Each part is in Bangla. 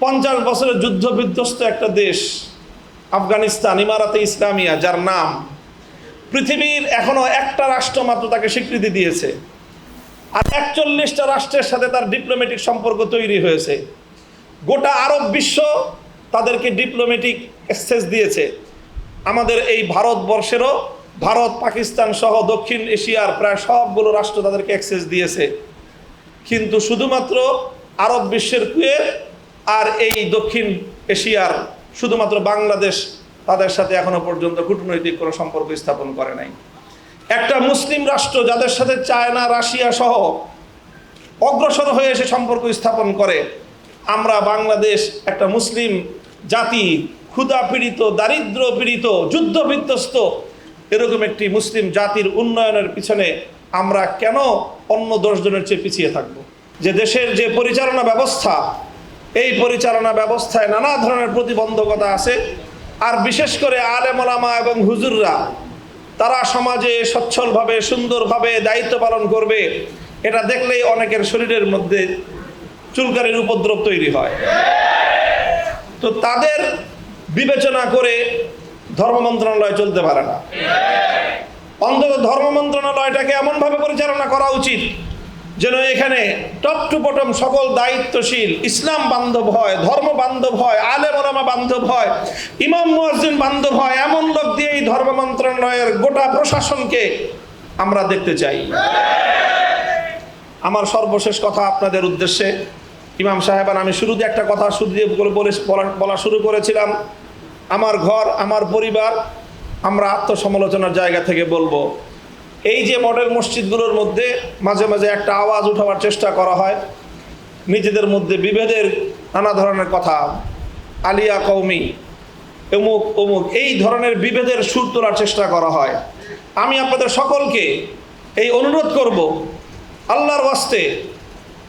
50 বছরের যুদ্ধ বিধ্বস্ত একটা দেশ আফগানিস্তান, ইমারাতে ইসলামিয়া, যার নাম পৃথিবীর এখনো একটা রাষ্ট্র মাত্র তাকে স্বীকৃতি দিয়েছে, আর 41টা রাষ্ট্রের সাথে তার ডিপ্লোম্যাটিক সম্পর্ক তৈরি হয়েছে। গোটা আরব বিশ্ব তাদেরকে ডিপ্লোম্যাটিক অ্যাক্সেস দিয়েছে। আমাদের এই ভারতবর্ষেরও ভারত, পাকিস্তান সহ দক্ষিণ এশিয়ার প্রায় সবগুলো রাষ্ট্র তাদেরকে অ্যাক্সেস দিয়েছে। কিন্তু শুধুমাত্র আরব বিশ্বের কুয়েত আর এই দক্ষিণ এশিয়ার শুধুমাত্র বাংলাদেশ তাদের সাথে এখনো পর্যন্ত কূটনৈতিক কোনো সম্পর্ক স্থাপন করে নাই। একটা মুসলিম রাষ্ট্র যাদের সাথে চায়না, রাশিয়া সহ অগ্রসর হয়ে এসে সম্পর্ক স্থাপন করে, আমরা বাংলাদেশ একটা মুসলিম জাতি, ক্ষুধা পীড়িত, দারিদ্র পীড়িত, যুদ্ধ বিধ্বস্ত এরকম একটি মুসলিম জাতির উন্নয়নের পিছনে আমরা কেন অন্য 10 জনের চেয়ে পিছিয়ে থাকব? যে দেশের যে পরিচালনা ব্যবস্থা, এই পরিচালনা ব্যবস্থায় নানা ধরনের প্রতিবন্ধকতা আছে। আর বিশেষ করে আলেম ওলামা এবং হুজুররা তারা সমাজে সচ্ছলভাবে, সুন্দরভাবে দায়িত্ব পালন করবে, এটা দেখলেই অনেকের শরীরের মধ্যে চুলকানির উপদ্রব তৈরি হয়। তো তাদের বিবেচনা করে ধর্ম মন্ত্রণালয় চলতে পারে না। অন্তত ধর্ম মন্ত্রণালয়টাকে এমনভাবে পরিচালনা করা উচিত যেন এখানে টপ টু বটম সকল দায়িত্বশীল ইসলাম বান্ধব হয়, ধর্ম বান্ধব হয়, আলেম ওলামা বান্ধব হয়, ইমাম মুয়াজ্জিন বান্ধব হয়। এমন লোক দিয়ে এই ধর্ম মন্ত্রণালয়ের গোটা প্রশাসনকে আমরা দেখতে চাই। আমার সর্বশেষ কথা আপনাদের উদ্দেশ্যে, ইমাম সাহেবান, আমি শুরুতে একটা কথা বলা শুরু করেছিলাম, আমার ঘর, আমার পরিবার, আমরা আত্মসমালোচনার জায়গা থেকে বলবো। এই যে মডেল মসজিদগুলোর মধ্যে মাঝে মাঝে একটা আওয়াজ উঠাবার চেষ্টা করা হয়, নিজেদের মধ্যে বিভেদের নানা ধরনের কথা, আলিয়া কওমি, অমুক অমুক, এই ধরনের বিভেদের সুর তোলার চেষ্টা করা হয়। আমি আপনাদের সকলকে এই অনুরোধ করব, আল্লাহর ওয়াস্তে,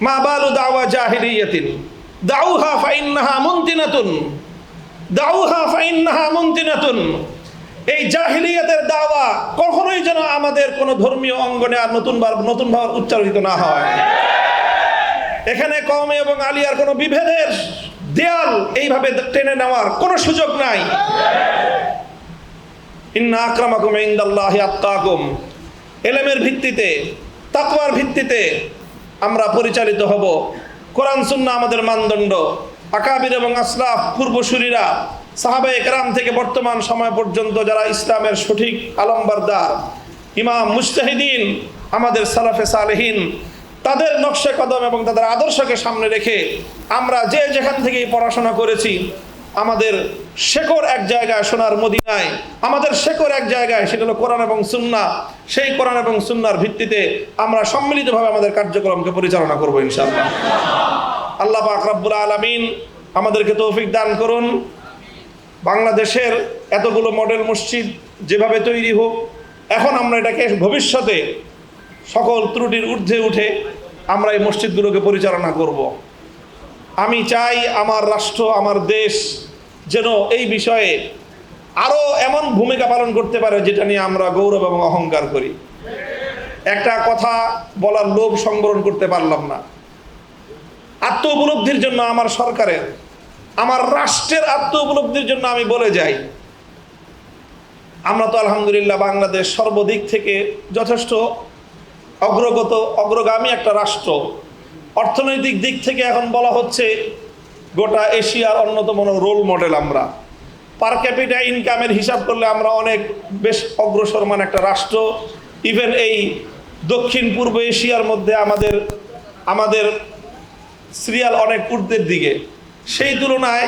মা বালু দাওয়া জাহিলিয়াতিন দাউহা ফাইন্নাহা মুনতিনাতুন, দাউহা ফাইন্নাহা মুনতিনাতুন। এই জাহিলিয়াতের দাওয়া কখনোই যেন আমাদের কোনো ধর্মীয় অঙ্গনে আর নতুনভাবে উচ্চারিত না হয়। এখানে কওমি এবং আলিয়ার কোনো বিভেদের দেয়াল এইভাবে টেনে নেওয়ার কোনো সুযোগ নাই। ইন্না আকরামাকুম ইনদাল্লাহি আত্কাকুম, ইলমের ভিত্তিতে, তাকওয়ার ভিত্তিতে আমরা পরিচালিত হব। কোরআন সুন্নাহ আমাদের মানদণ্ড। আকাবির এবং আসলাফ, পূর্বসূরীরা, সাহাবায়ে কেরাম থেকে বর্তমান সময় পর্যন্ত যারা ইসলামের সঠিক আলমবারদার, ইমাম মুজতাহিদিন, আমাদের সালাফে সালেহিন, তাদের নকশে কদম এবং তাদের আদর্শকে সামনে রেখে আমরা যে যেখান থেকেই পড়াশোনা করেছি, আমাদের শেকড় এক জায়গায়, সোনার মদিনায় আমাদের শেকড় এক জায়গায়, সেটা হলো কোরআন এবং সুন্নাহ। সেই কোরআন এবং সুন্নাহর ভিত্তিতে আমরা সম্মিলিতভাবে আমাদের কার্যক্রমকে পরিচালনা করব ইনশাআল্লাহ। আল্লাহ পাক রব্বুল আলামিন আমাদেরকে তৌফিক দান করুন। বাংলাদেশের এতগুলো মডেল মসজিদ যেভাবে তৈরি হোক, এখন আমরা এটাকে ভবিষ্যতে সকল ত্রুটির ঊর্ধ্বে উঠে আমরা এই মসজিদগুলোকে পরিচালনা করব। আমি চাই আমার রাষ্ট্র, আমার দেশ যেন এই বিষয়ে আরও এমন ভূমিকা পালন করতে পারে যেটা নিয়ে আমরা গৌরব এবং অহংকার করি। একটা কথা বলার লোভ সংবরণ করতে পারলাম না। আত্ম উপলব্ধির জন্য আমার সরকারের, আমার রাষ্ট্রের আত্ম উপলব্ধির জন্য আমি বলে যাই, আমরা তো আলহামদুলিল্লাহ বাংলাদেশ সর্বদিক থেকে যথেষ্ট অগ্রগামী একটা রাষ্ট্র। অর্থনৈতিক দিক থেকে এখন বলা হচ্ছে গোটা এশিয়ার অন্যতম রোল মডেল। আমরা পার ক্যাপিটা ইনকামের হিসাব করলে আমরা অনেক বেশ অগ্রসরমান একটা রাষ্ট্র। ইভেন এই দক্ষিণ পূর্ব এশিয়ার মধ্যে আমাদের সিরিয়াল অনেক ঊর্ধ্বের দিকে। সেই তুলনায়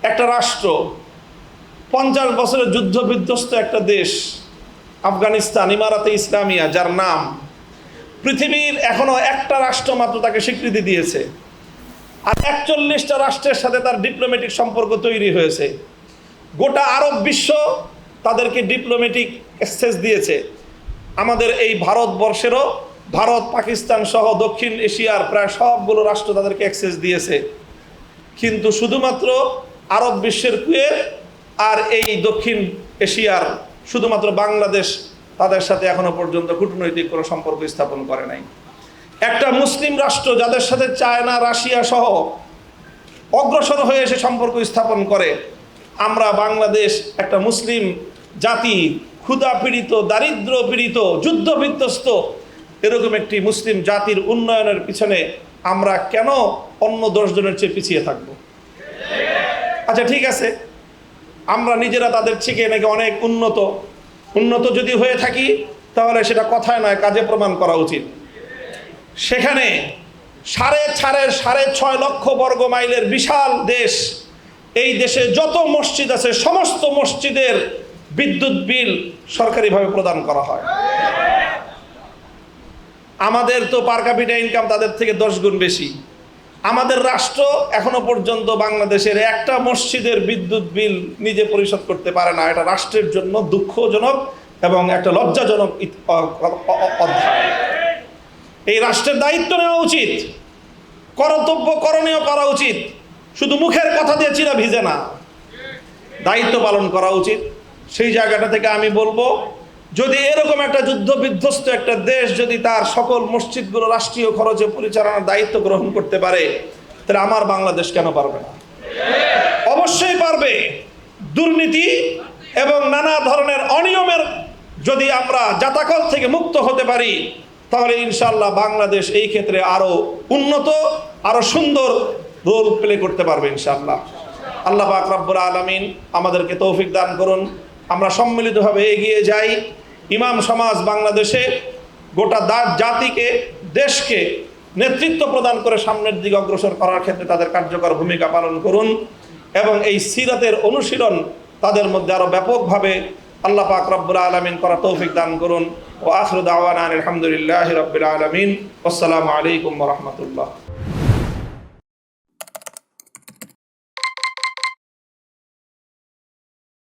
একটা রাষ্ট্র 50 বছরের যুদ্ধ বিধ্বস্ত একটা দেশ আফগানিস্তান, ইমারাতে ইসলামিয়া, যার নাম পৃথিবীর এখনো একটা রাষ্ট্র মাত্র তাকে স্বীকৃতি দিয়েছে, আর 41টা রাষ্ট্রের সাথে তার ডিপ্লোম্যাটিক সম্পর্ক তৈরি হয়েছে। গোটা আরব বিশ্ব তাদেরকে ডিপ্লোম্যাটিক অ্যাক্সেস দিয়েছে। আমাদের এই ভারতবর্ষেরও ভারত, পাকিস্তান সহ দক্ষিণ এশিয়ার প্রায় সবগুলো রাষ্ট্র তাদেরকে অ্যাক্সেস দিয়েছে। কিন্তু শুধুমাত্র আরব বিশ্বের কুয়েত আর এই দক্ষিণ এশিয়ার শুধুমাত্র বাংলাদেশ তাদের সাথে এখনো পর্যন্ত কূটনৈতিক কোনো সম্পর্ক স্থাপন করে নাই। একটা মুসলিম রাষ্ট্র যাদের সাথে চায়না, রাশিয়া সহ অগ্রসর হয়ে এসে সম্পর্ক স্থাপন করে। আমরা বাংলাদেশ একটা মুসলিম জাতি, ক্ষুধা পীড়িত, দারিদ্র পীড়িত, যুদ্ধ বিধ্বস্ত এরকম একটি মুসলিম জাতির উন্নয়নের পিছনে আমরা কেন অন্য 10 জনের চেয়ে পিছিয়ে থাকব? আচ্ছা ঠিক আছে, আমরা নিজেরা তাদের থেকে নাকি অনেক উন্নত যদি হয়ে থাকি, তাহলে সেটা কথায় নয়, কাজে প্রমাণ করা উচিত। সেখানে 6.5 লক্ষ বর্গ মাইলের বিশাল দেশ, এই দেশে যত মসজিদ আছে সমস্ত মসজিদের বিদ্যুৎ বিল সরকারিভাবে প্রদান করা হয়। আমাদের তো পার ক্যাপিটা ইনকাম তাদের থেকে 10 গুণ বেশি। আমাদের রাষ্ট্র এখনো পর্যন্ত বাংলাদেশের একটা মসজিদের বিদ্যুৎ বিল নিজে পরিশোধ করতে পারে না। এটা রাষ্ট্রের জন্য দুঃখজনক এবং একটা লজ্জাজনক অধ্যায়। এই রাষ্ট্রের দায়িত্ব নেওয়া উচিত, কর্তব্য করণীয় করা উচিত। শুধু মুখের কথা দিয়ে চিরা ভিজে না, দায়িত্ব পালন করা উচিত। সেই জায়গাটা থেকে আমি বলবো, যদি এরকম একটা যুদ্ধ বিধ্বস্ত একটা দেশ যদি তার সকল মসজিদগুলো রাষ্ট্রীয় খরচে পরিচালনার দায়িত্ব গ্রহণ করতে পারে, তাহলে আমার বাংলাদেশ কেন পারবে না? অবশ্যই পারবে। দুর্নীতি এবং নানা ধরনের অনিয়মের যদি আমরা জাতাকল থেকে মুক্ত হতে পারি, তাহলে ইনশাআল্লাহ বাংলাদেশ এই ক্ষেত্রে আরো উন্নত, আরো সুন্দর রোল প্লে করতে পারবে ইনশাআল্লাহ। আল্লাহ পাক রব্বুল আলামিন আমাদেরকে তৌফিক দান করুন, আমরা সম্মিলিতভাবে এগিয়ে যাই। ইমাম সমাজ বাংলাদেশে গোটা জাতিকে, দেশকে নেতৃত্ব প্রদান করে সামনের দিকে অগ্রসর করার ক্ষেত্রে তাদের কার্যকর ভূমিকা পালন করুন, এবং এই সিরাতের অনুশীলন তাদের মধ্যে আরো ব্যাপকভাবে আল্লাহ পাক রব্বুল আলামিন করা তৌফিক দান করুন। ওয়া আখিরু দাওয়ানা আলহামদুলিল্লাহি রাব্বিল আলামিন। আসসালামু আলাইকুম ওয়া রাহমাতুল্লাহ।